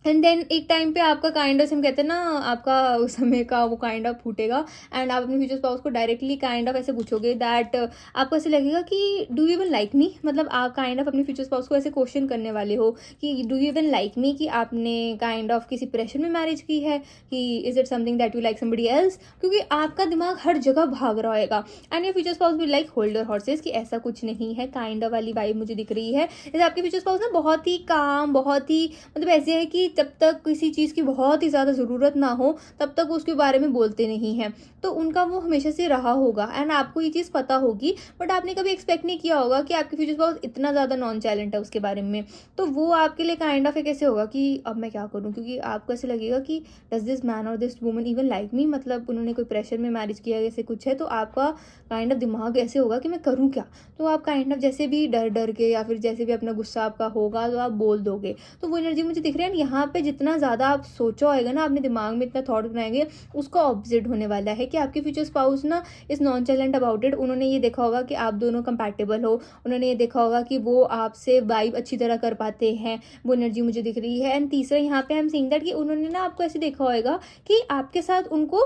एंड देन एक टाइम पे आपका काइंड ऑफ, हम कहते हैं ना, आपका उस समय का वो काइंड ऑफ फूटेगा. एंड आप अपने फ्यूचर स्पाउस को डायरेक्टली काइंड ऑफ ऐसे पूछोगे दैट आपको ऐसे लगेगा कि do you even like me. मतलब आप काइंड ऑफ अपने फ्यूचर स्पाउस को ऐसे क्वेश्चन करने वाले हो कि do you even like me, कि आपने काइंड ऑफ किसी प्रेशर में मैरिज की है, कि is it something that you like somebody else, क्योंकि आपका दिमाग हर जगह भाग रहा होगा. And your future spouse will like holder horses कि ऐसा कुछ नहीं है, काइंड ऑफ वाली वाइब मुझे दिख रही है. जैसे आपके फ्यूचर स्पाउस ना बहुत ही काम, बहुत ही मतलब ऐसे है कि जब तक किसी चीज़ की बहुत ही ज़्यादा ज़रूरत ना हो तब तक उसके बारे में बोलते नहीं हैं. तो उनका वो हमेशा से रहा होगा एंड आपको ये चीज़ पता होगी. बट आपने कभी एक्सपेक्ट नहीं किया होगा कि आपके फ्यूचर स्पाउस इतना ज़्यादा नॉन चैलेंट है उसके बारे में. तो वो आपके लिए काइंड ऑफ एक ऐसे होगा कि अब मैं क्या करूँ, क्योंकि आपको ऐसे लगेगा कि डज दिस मैन और this woman even like me. मतलब उन्होंने कोई प्रेशर में मैरिज किया जैसे कुछ है, तो आपका काइंड ऑफ दिमाग ऐसे होगा कि मैं करूँ क्या. तो आप काइंड ऑफ जैसे भी डर डर के या फिर जैसे भी अपना गुस्सा आपका होगा तो आप बोल दोगे. तो वो एनर्जी मुझे दिख रही है. यहाँ पे जितना ज़्यादा आप सोचो होएगा ना, अपने दिमाग में इतना थॉट बनाएंगे, उसका ऑपोजिट होने वाला है कि आपके फ्यूचर स्पाउस ना इस नॉन चैलेंट अबाउट इट. उन्होंने ये देखा होगा कि आप दोनों कंपैटिबल हो, उन्होंने ये देखा होगा कि वो आपसे वाइब अच्छी तरह कर पाते हैं. वो एनर्जी मुझे दिख रही है. एंड तीसरा यहाँ पे आई एम सीइंग दैट कि उन्होंने ना आपको ऐसे देखा होगा कि आपके साथ उनको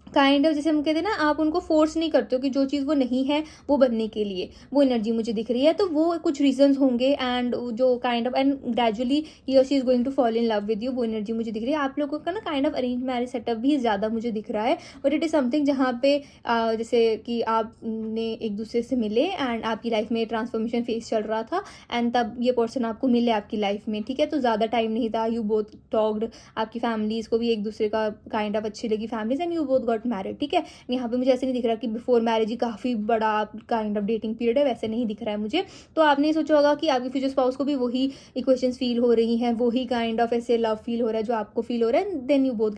काइंड ऑफ, जैसे हम कहते हैं ना, आप उनको फोर्स नहीं करते हो कि जो चीज़ वो नहीं है वो बनने के लिए. वो एनर्जी मुझे दिख रही है. तो वो कुछ रीजंस होंगे एंड जो kind of and gradually he और she is going to fall in love with you. वो एनर्जी मुझे दिख रही है. आप लोगों का ना kind of arrange marriage setup भी ज़्यादा मुझे दिख रहा है. बट इट इज़ समथिंग जहाँ पे जैसे कि आपने एक दूसरे से मिले एंड आपकी लाइफ में ट्रांसफॉर्मेशन फेस चल रहा था एंड तब ये पर्सन आपको मिले आपकी लाइफ में, ठीक है. तो ज़्यादा टाइम नहीं था. यू बोथ टॉक्ड, आपकी फैमिलीज़ को भी एक दूसरे का काइंड ऑफ अच्छी लगी families, and you both got got married, ठीक है। यहाँ पे मुझे ऐसे नहीं दिख रहा कि बिफोर मैरिज ही काफ़ी बड़ा काइंड ऑफ डेटिंग पीरियड है, वैसे नहीं दिख रहा है मुझे। तो आपने सोचा होगा कि आपके फ्यूचर स्पाउस को भी वही इक्वेशंस फील हो रही हैं, वही काइंड ऑफ ऐसे लव फील हो रहा है जो आपको फील हो रहा है, then you both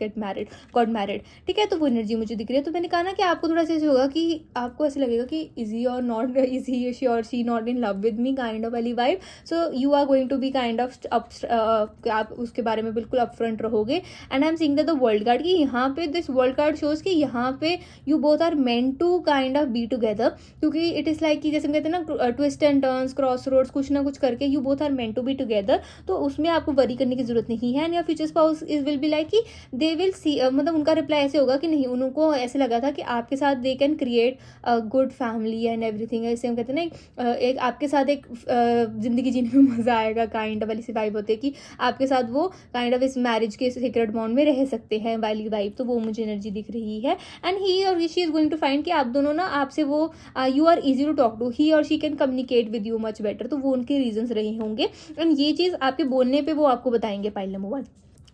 got married, ठीक है। तो वो एनर्जी मुझे दिख रही है। तो मैंने कहा ना कि आपको थोड़ा सा ऐसे होगा कि आपको ऐसे लगेगा कि इज ही और नॉट, इज ही शी और she not in love with me kind of वाली vibe. So you are going to be kind of आप उसके बारे में बिल्कुल अपफ्रंट रहोगे। And I am seeing the world card कि यहाँ पे दिस वर्ल्ड कार्ड शोज कि यहाँ पे you both are meant to kind of be together, क्योंकि इट इज लाइक कि जैसे हम कहते हैं ना twist and turns, cross roads, कुछ ना कुछ करके you both are meant to be together. तो उसमें आपको वरी करने की जरूरत नहीं है। And your future spouse is will be like कि दे विल सी, मतलब उनका रिप्लाई ऐसे होगा कि नहीं, उनको ऐसे लगा था कि आपके साथ they can create a good family and everything. ऐसे हम कहते हैं ना एक आपके साथ एक जिंदगी जीने में मजा आएगा काइंड ऑफ वाली सी वाइब होती है कि आपके साथ वो काइंड ऑफ इस मैरिज के सीक्रेट बॉन्ड में रह सकते हैं वाली वाइब। तो वो मुझे एनर्जी दिख रही है। एंड ही और she is going to find कि आप दोनों ना, आपसे वो you are easy to talk to, he और she can communicate with you much better. तो वो उनके रीजंस रहे होंगे एंड ये चीज़ आपके बोलने पे वो आपको बताएंगे pile number 1,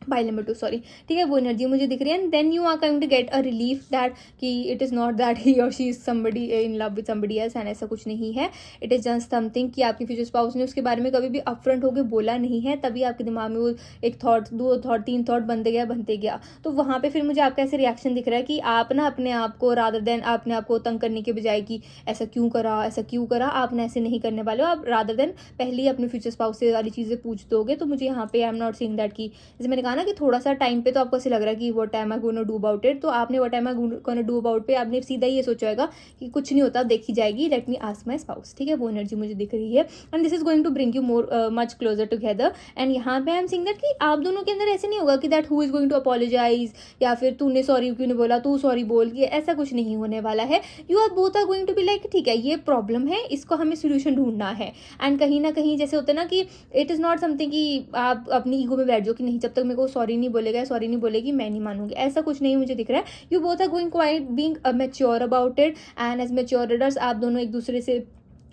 by number 2 sorry, ठीक है। वो एनर्जी मुझे दिख रही है। And then you are going to get a relief that कि it is not that he और she is somebody in love with somebody else, and ऐसा कुछ नहीं है। इट इज़ जस्ट समथिंग कि आपके फ्यूचर स्पाउस ने उसके बारे में कभी भी अपफ्रंट होकर बोला नहीं है, तभी आपके दिमाग में वो एक थॉट, 2 थॉट, 3 थॉट बनते गया। तो वहाँ पर फिर मुझे आपका ऐसे रिएक्शन दिख रहा है कि आप ना अपने आप को रादर देन अपने आप को तंग करने के बजाय कि ऐसा क्यों करा, आपने ऐसे नहीं करने वाले हो। आप रादर देन पहले ही अपने फ्यूचर स्पाउस से वाली चीज़ें पूछ दोगे। तो मुझे यहाँ पे I am not seeing that कि जैसे मैंने कहा ना कि थोड़ा सा टाइम पे तो आपको ऐसे लग रहा है कि what am I gonna do about it. तो आपने what am I gonna do about पे आपने सीधा ये सोचा होगा कि कुछ नहीं होता, देखी जाएगी, let me ask my spouse, ठीक है। वो एनर्जी मुझे दिख रही है। And this is going to bring you more much closer together. And यहाँ पे आई एम सीइंग दैट कि आप दोनों के अंदर ऐसे नहीं होगा कि that who is going to apologise या फिर तूने सॉरी क्यों नहीं बोला, तू सॉरी बोल, कि ऐसा कुछ नहीं होने वाला है। You are both are going to be like ठीक है, ये प्रॉब्लम है, इसको हमें सोल्यूशन ढूंढना है। एंड कहीं ना कहीं जैसे होता है ना कि इट इज़ नॉट समथिंग कि आप अपनी ईगो में बैठ जाओ कि नहीं, जब तक मेरे को सॉरी नहीं बोलेगा, सॉरी नहीं बोलेगी, मैं नहीं मानूंगी, ऐसा कुछ नहीं मुझे दिख रहा है। You both are going quite being mature about it. And as mature readers आप दोनों एक दूसरे से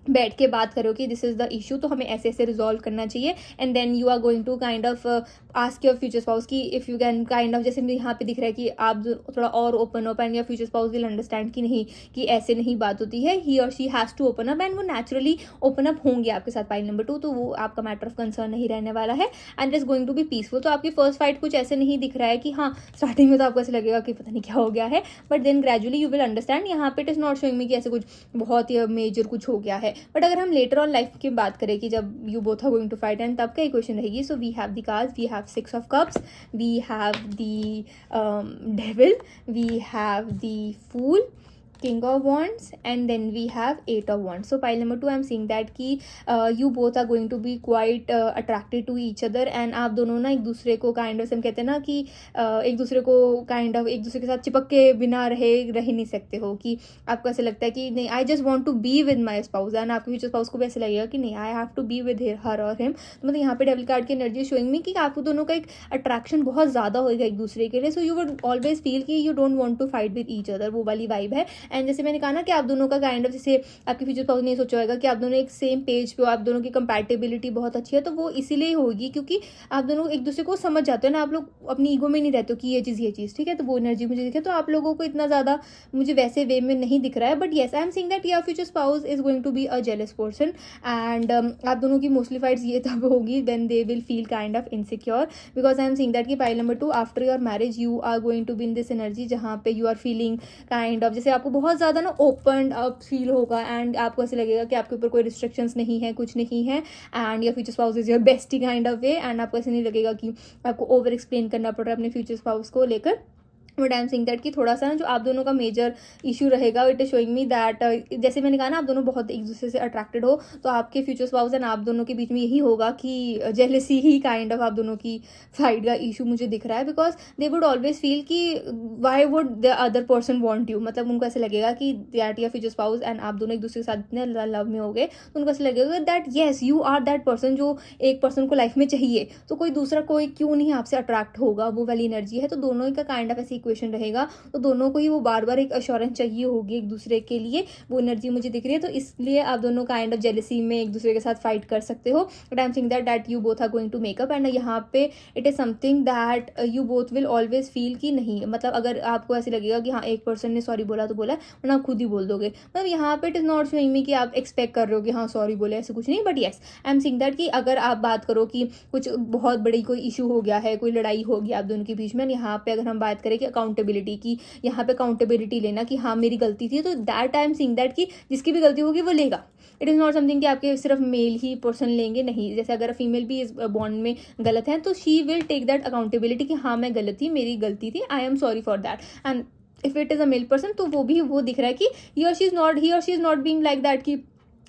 बैठ के बात करो कि दिस इज द इशू, तो हमें ऐसे ऐसे रिजॉल्व करना चाहिए। And then you are going to kind of ask your future spouse कि if you can kind of, जैसे यहाँ पे दिख रहा है कि आप थोड़ा और open up and your future spouse will understand कि नहीं, कि ऐसे नहीं बात होती है, ही और she has to open up. And वो नेचुरली ओपन अप होंगे आपके साथ पाइल नंबर 2। तो वो आपका मैटर ऑफ कंसर्न नहीं रहने वाला है। And is going to be peaceful. तो आपकी फर्स्ट फाइट कुछ ऐसे नहीं दिख रहा है कि हाँ स्टार्टिंग में तो आपको ऐसे लगेगा कि पता नहीं क्या हो गया है, but then gradually you will understand. यहाँ पे it is not showing me कि ऐसे कुछ बहुत ही मेजर कुछ हो गया है। बट अगर हम लेटर ऑन लाइफ की बात करें कि जब you both are going to fight, and तब क्या इक्वेशन रहेगी। So we have the cards, we have 6 of cups, we have the devil, we have the fool, King of Wands, and then we have 8 of Wands. So pile number 2 I'm seeing that कि you both are going to be quite attracted to each other, and आप दोनों ना एक दूसरे को kind of, हम कहते हैं ना कि एक दूसरे को काइंड ऑफ एक दूसरे के साथ चिपक के बिना रह नहीं सकते हो, कि आपको ऐसे लगता है कि नहीं I just want to be with my spouse, and आपके फ्यूचर स्पाउस को भी ऐसे लगेगा कि नहीं I have to be with her और हिम। तो मतलब यहाँ पे डेविल कार्ड की एनर्जी शोइंग मी कि आपको दोनों का एक अट्रैक्शन बहुत ज़्यादा होगा एक दूसरे के लिए। So you would always feel कि you don't want to fight with each other, वो वाली वाइब है। एंड जैसे मैंने कहा ना कि आप दोनों का काइंड ऑफ, जैसे आपके फ्यूचर स्पाउस ने सोचा होगा कि आप दोनों एक सेम पेज पे हो, आप दोनों की कंपैटिबिलिटी बहुत अच्छी है। तो वो इसीलिए होगी क्योंकि आप दोनों एक दूसरे को समझ जाते हो ना, आप लोग अपनी ईगो में नहीं रहते हो कि ये चीज़, ठीक है। तो वो एनर्जी मुझे दिखे। तो आप लोगों को इतना ज़्यादा मुझे वैसे वे में नहीं दिख रहा है, but yes I am seeing that your future spouse is going to be a jealous person. And आप दोनों की मोस्टली फाइट्स ये तब होगी when they will feel kind of insecure, because I am seeing that कि pile number 2 after your marriage you are going to be in this energy जहाँ पे you are feeling kind of, जैसे आपको बहुत ज़्यादा ना ओपन अप फील होगा। And आपको ऐसे लगेगा कि आपके ऊपर कोई रिस्ट्रिक्शंस नहीं है, कुछ नहीं है। And your future spouse is your bestie kind of way. And आपको ऐसे नहीं लगेगा कि आपको ओवर एक्सप्लेन करना पड़ रहा है अपने फ्यूचर स्पाउस को लेकर। But I am seeing that कि थोड़ा सा ना जो आप दोनों का मेजर इशू रहेगा, it is showing me that जैसे मैंने कहा ना आप दोनों बहुत एक दूसरे से अट्रैक्टेड हो, तो आपके फ्यूचर स्पाउस एंड आप दोनों के बीच में यही होगा कि जेलसी ही काइंड ऑफ आप दोनों की फाइट का इशू मुझे दिख रहा है। Because they would always feel कि why would the other person want you, मतलब उनको ऐसे लगेगा कि that your future spouse and आप दोनों एक दूसरे के साथ इतने लव में हो गए, तो उनको ऐसे लगेगा that yes you are that person जो एक पर्सन को लाइफ में चाहिए, तो कोई दूसरा कोई क्यों नहीं आपसे अट्रैक्ट होगा, वो वाली एनर्जी है। तो दोनों का काइंड ऑफ ऐसी इक्वेशन रहेगा तो दोनों को ही वो बार बार एक अश्योरेंस चाहिए होगी एक दूसरे के लिए, वो एनर्जी मुझे दिख रही है। तो इसलिए आप दोनों काइंड ऑफ जेलसी में एक दूसरे के साथ फाइट कर सकते हो, but I am think that you both are going to make up. And यहाँ पे it is something that you both will always feel कि नहीं, मतलब अगर आपको ऐसे लगेगा कि हाँ एक पर्सन ने सॉरी बोला तो बोला, वरना आप खुद ही बोल दोगे। मतलब यहाँ पे it is not showing me कि आप एक्सपेक्ट कर रहे हो कि हाँ सॉरी बोले, ऐसे कुछ नहीं। But yes I am think that कि अगर आप बात करो कि कुछ बहुत बड़ी कोई इशू हो गया है, कोई लड़ाई हो गया आप दोनों के बीच में, यहाँ पे अगर हम बात करें कि अकाउंटेबिलिटी की, यहाँ पे अकाउंटेबिलिटी लेना कि हाँ मेरी गलती थी, तो that I am think that कि जिसकी भी गलती होगी वो लेगा। इट इज़ नॉट समथिंग कि आपके सिर्फ मेल ही पर्सन लेंगे, नहीं। जैसे अगर फीमेल भी इस बॉन्ड में गलत है तो she will take that accountability कि हाँ मैं गलत थी, मेरी गलती थी, I am sorry for that. And if it is a male person तो वो भी वो दिख रहा है कि ही और she is not being like that कि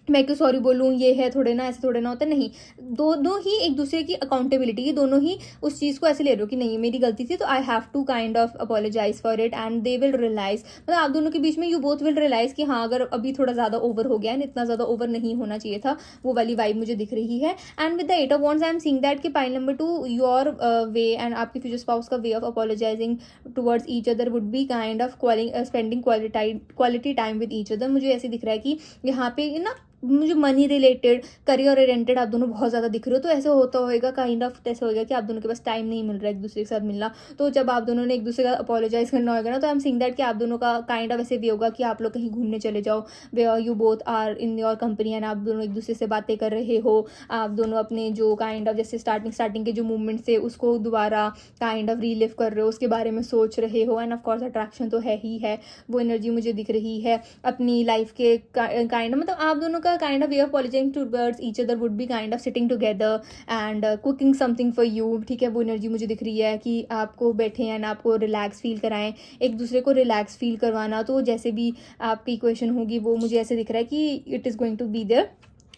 मैं क्यों सॉरी बोलूँ, ये है थोड़े ना, ऐसे थोड़े ना होता, नहीं। दोनों ही एक दूसरे की अकाउंटेबिलिटी की, दोनों ही उस चीज़ को ऐसे ले रहे हो कि नहीं मेरी गलती थी तो I have to kind of apologise for it and they will realise. मतलब आप दोनों के बीच में यू बोथ विल रियलाइज कि हाँ अगर अभी थोड़ा ज़्यादा ओवर हो गया है, इतना ज़्यादा ओवर नहीं होना चाहिए था, वो वाली वाइब मुझे दिख रही है। And with the 8 of wands I am seeing that कि pile number 2 your way and आपके फ्यूचर स्पाउस का way of apologising towards each other would be kind of spending quality time with each other. मुझे ऐसे दिख रहा है कि यहाँ पे ना मुझे मनी रिलेटेड, करियर ओरिएंटेड आप दोनों बहुत ज़्यादा दिख रहे हो। तो ऐसे होता होगा काइंड ऑफ, ऐसे होगा कि आप दोनों के पास टाइम नहीं मिल रहा है एक दूसरे के साथ मिलना। तो जब आप दोनों ने एक दूसरे का अपोलोजाइज करना होगा ना, तो आई एम सीइंग दैट कि आप दोनों का काइंड ऑफ ऐसे भी होगा कि आप लोग कहीं घूमने चले जाओ, where you both are in your company and आप दोनों एक दूसरे से बातें कर रहे हो। आप दोनों अपने जो काइंड ऑफ जैसे स्टार्टिंग के जो मूवमेंट्स थे उसको दोबारा काइंड ऑफ रीलिव कर रहे हो, उसके बारे में सोच रहे हो। एंड ऑफकोर्स अट्रैक्शन तो है ही है, वो एनर्जी मुझे दिख रही है अपनी लाइफ के काइंड ऑफ, मतलब आप दोनों का kind of way of apologizing towards each other would be kind of sitting together and cooking something for you। ठीक है, वो एनर्जी मुझे दिख रही है कि आपको बैठे एंड आपको रिलैक्स फील कराएं, एक दूसरे को रिलैक्स फील करवाना। तो जैसे भी आपकी इक्वेशन होगी वो मुझे ऐसे दिख रहा है कि it is going to be there.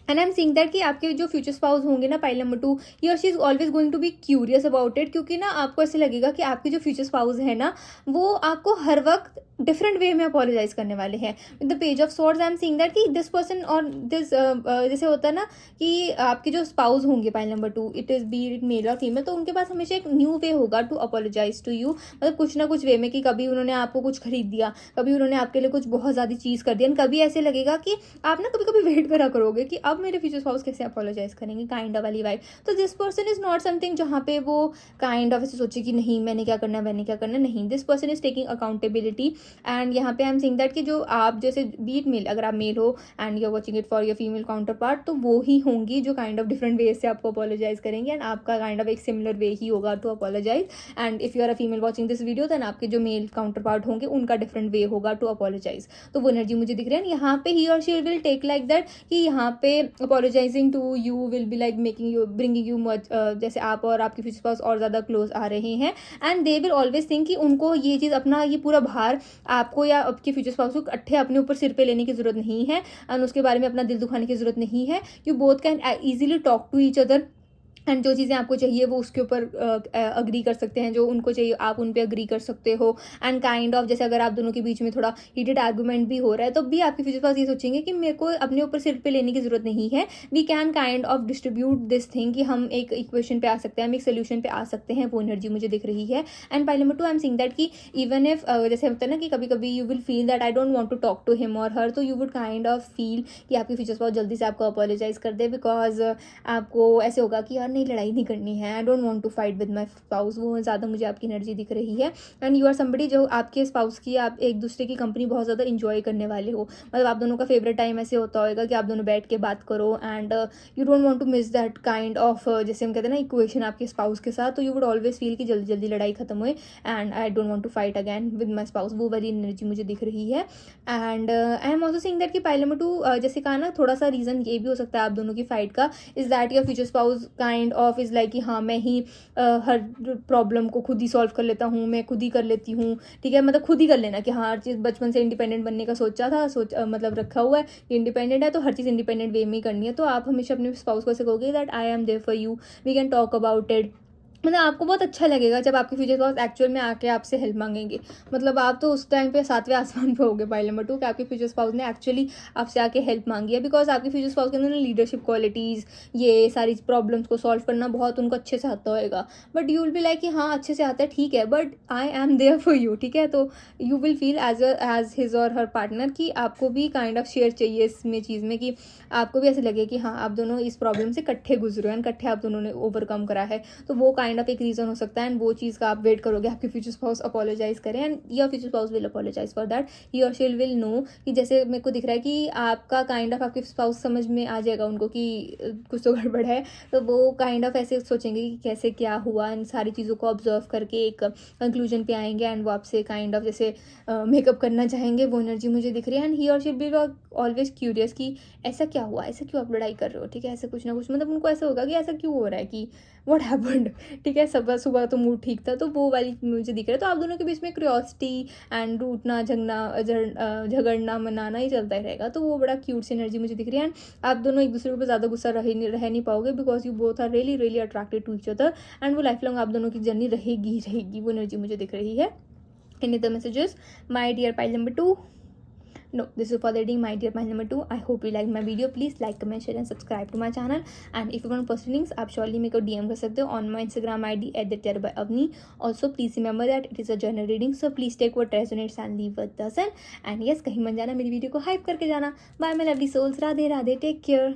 And I am seeing that कि आपके जो फ्यूचर स्पाउस होंगे ना, पाइल नंबर 2, ही और she is always going to be curious about it. क्योंकि ना आपको ऐसे लगेगा कि आपके जो फ्यूचर स्पाउस है ना, वो आपको हर वक्त डिफरेंट वे में अपोलोजाइज करने वाले हैं। With the page of swords I am seeing that कि दिस पर्सन और दिस जैसे होता है ना कि आपके जो स्पाउस होंगे pile number 2, it is be it male और फीमेल, तो उनके पास हमेशा एक न्यू वे होगा टू अपोलोजाइज टू यू। मतलब कुछ ना कुछ वे में, कि कभी उन्होंने आपको कुछ खरीद दिया, कभी उन्होंने आपके लिए कुछ बहुत ज़्यादा चीज़ कर दिया, कभी ऐसे लगेगा कि आप ना कभी कभी वेट करा करोगे कि अब मेरे फ्यूचर स्पाउस कैसे अपोलोजाइज करेंगे, काइंड ऑफ वाली वाइब। तो this person is not something जहाँ पे वो काइंड ऑफ ऐसे सोचे कि नहीं मैंने क्या करना है, मैंने क्या करना है, नहीं। This person is taking accountability. And यहाँ पे आई एम सीइंग दैट कि जो आप जैसे बीट मेल, अगर आप मेल हो and you are watching it for your female counterpart, तो वो ही होंगी जो काइंड ऑफ डिफरेंट वे से आपको अपोलोजाइज करेंगे एंड आपका काइंड ऑफ एक सिमिलर वे ही होगा to apologise. And if you are a female watching this video, then आपके जो मेल काउंटर पार्ट होंगे उनका डिफरेंट वे होगा टू अपोलोजाइज। तो वो एनर्जी मुझे दिख रही है। यहाँ पे ही और she will take like that कि यहाँ पे apologising to you will be like making you, bringing you much, जैसे आप और आपके फ्यूचर स्पाउस और ज़्यादा क्लोज आ रहे हैं। And they will always think कि उनको ये चीज़, अपना ये पूरा भार आपको या आपके फ्यूचर स्पाउस को इकट्ठे अपने ऊपर सिर पे लेने की जरूरत नहीं है एंड उसके बारे में अपना दिल दुखाने की जरूरत नहीं है। You both can easily talk to each other and जो चीज़ें आपको चाहिए वो उसके ऊपर अग्री कर सकते हैं, जो उनको चाहिए आप उन पे अग्री कर सकते हो। एंड काइंड ऑफ जैसे अगर आप दोनों के बीच में थोड़ा हीटेड आर्गूमेंट भी हो रहा है, तो भी आपके फ्यूचर पास ये सोचेंगे कि मेरे को अपने ऊपर सिर पे लेने की जरूरत नहीं है। We can kind of distribute this thing, कि हम एक इक्वेशन पे आ सकते हैं, हम एक सोल्यूशन पे आ सकते हैं। वो एनर्जी मुझे दिख रही है। And pile number 2 I am seeing that कि इवन इफ जैसे होता है ना कि कभी कभी you will feel that I don't want to talk to him और हर, तो you would kind of feel कि आपके फ्यूचर पास जल्दी से आपको अपोलोजाइज कर दे, बिकॉज आपको ऐसे होगा कि यार नहीं लड़ाई नहीं करनी है, I don't want to fight with my spouse. वो ज़्यादा मुझे आपकी एनर्जी दिख रही है। एंड यू आर समबडी जो आपके स्पाउस की, आप एक दूसरे की कंपनी बहुत ज़्यादा इंजॉय करने वाले हो। मतलब आप दोनों का फेवरेट टाइम ऐसे होता होगा कि आप दोनों बैठ के बात करो and you don't want to miss that kind of, जैसे हम कहते हैं ना, इक्वेशन आपके स्पाउस के साथ। तो यू वुड ऑलवेज फील कि जल्दी जल्दी लड़ाई खत्म हुए and I don't want to fight again with my spouse. वो वाली एनर्जी मुझे दिख रही है। And I am also seeing that कि पाइल नंबर 2 जैसे कहा ना, थोड़ा सा रीज़न ये भी हो सकता है आप दोनों की फाइट का, is that your future spouse kind of is like कि हाँ मैं ही हर प्रॉब्लम को खुद ही सॉल्व कर लेता हूँ, मैं खुद ही कर लेती हूँ। ठीक है, मतलब खुद ही कर लेना कि हाँ हर चीज़ बचपन से इंडिपेंडेंट बनने का सोचा था, मतलब रखा हुआ है कि इंडिपेंडेंट है तो हर चीज़ इंडिपेंडेंट वे में ही करनी है। तो आप हमेशा अपने स्पाउस को ऐसे कहोगे that I am there for you, we can talk about it, मतलब आपको बहुत अच्छा लगेगा जब आपके फ्यूचर स्पाउस एक्चुअल में आके आपसे हेल्प मांगेंगे। मतलब आप तो उस टाइम पे 7वें आसमान पे होगे पाइल नंबर 2 कि आपके फ्यूचर स्पाउस ने एक्चुअली आपसे आके हेल्प मांगी है, बिकॉज आपके फ्यूचर स्पाउस के अंदर ना लीडरशिप क्वालिटीज़, ये सारी प्रॉब्लम्स को सॉल्व करना बहुत उनको अच्छे से आता होएगा। But you will be like कि हाँ अच्छे से आता है, ठीक है, but I am there for you, ठीक है। तो you will feel as his और हर पार्टनर कि आपको भी काइंड ऑफ शेयर चाहिए इसमें चीज़ में, कि आपको भी ऐसे लगे कि हाँ आप दोनों इस प्रॉब्लम से इकट्ठे गुजरे हैं, इकट्ठे आप दोनों ने ओवरकम करा है। तो वो काइंड ऑफ एक रीज़न हो सकता है, एंड वो चीज़ का आप वेट करोगे आपके फ्यूचर स्पाउस अपोलोजाइज करें, and your future spouse will apologise for that. He और शी विल नो कि जैसे मेरे को दिख रहा है कि आपका काइंड ऑफ आपके स्पाउस समझ में आ जाएगा उनको कि कुछ तो गड़बड़ है। तो वो काइंड ऑफ ऐसे सोचेंगे कि कैसे क्या हुआ, इन सारी चीज़ों को ऑब्जर्व करके एक कंक्लूजन पे आएंगे, एंड वो आपसे काइंड ऑफ जैसे मेकअप करना चाहेंगे। वो एनर्जी मुझे दिख रही है, एंड ही और शी विल ऑलवेज क्यूरियस कि ऐसा क्या हुआ, ऐसा क्यों आप लड़ाई कर रहे हो, ठीक है, ऐसा कुछ ना कुछ, मतलब उनको ऐसा होगा कि ऐसा क्यों हो रहा है, कि व्हाट हैपेंड, ठीक है। सुबह सुबह तो मूड ठीक था, तो वो वाली मुझे दिख रहा है। तो आप दोनों के बीच में क्यूरियोसिटी एंड रूठना झगड़ना मनाना ही चलता ही रहेगा। तो वो बड़ा क्यूट सी एनर्जी मुझे दिख रही है, एंड आप दोनों एक दूसरे के ऊपर ज़्यादा गुस्सा रह नहीं पाओगे, because you both are really really attracted to each other, and वो लाइफ लॉन्ग आप दोनों की जर्नी रहेगी ही रहेगी। वो एनर्जी मुझे दिख रही है। Any other messages, my dear pile number 2? No, this is for the reading, my dear pile number 2. I hope you liked my video. Please like, comment, share and subscribe to my channel. And if you want personal links, आप surely मेरे को DM कर सकते हो on my Instagram ID @tarotbyavni. Also, please remember that it is a journal reading, so please take what resonates and leave what doesn't. And yes, कहीं मत जाना, मेरी वीडियो को हाइप करके जाना. Bye my lovely souls. Radhe Radhe. Take care.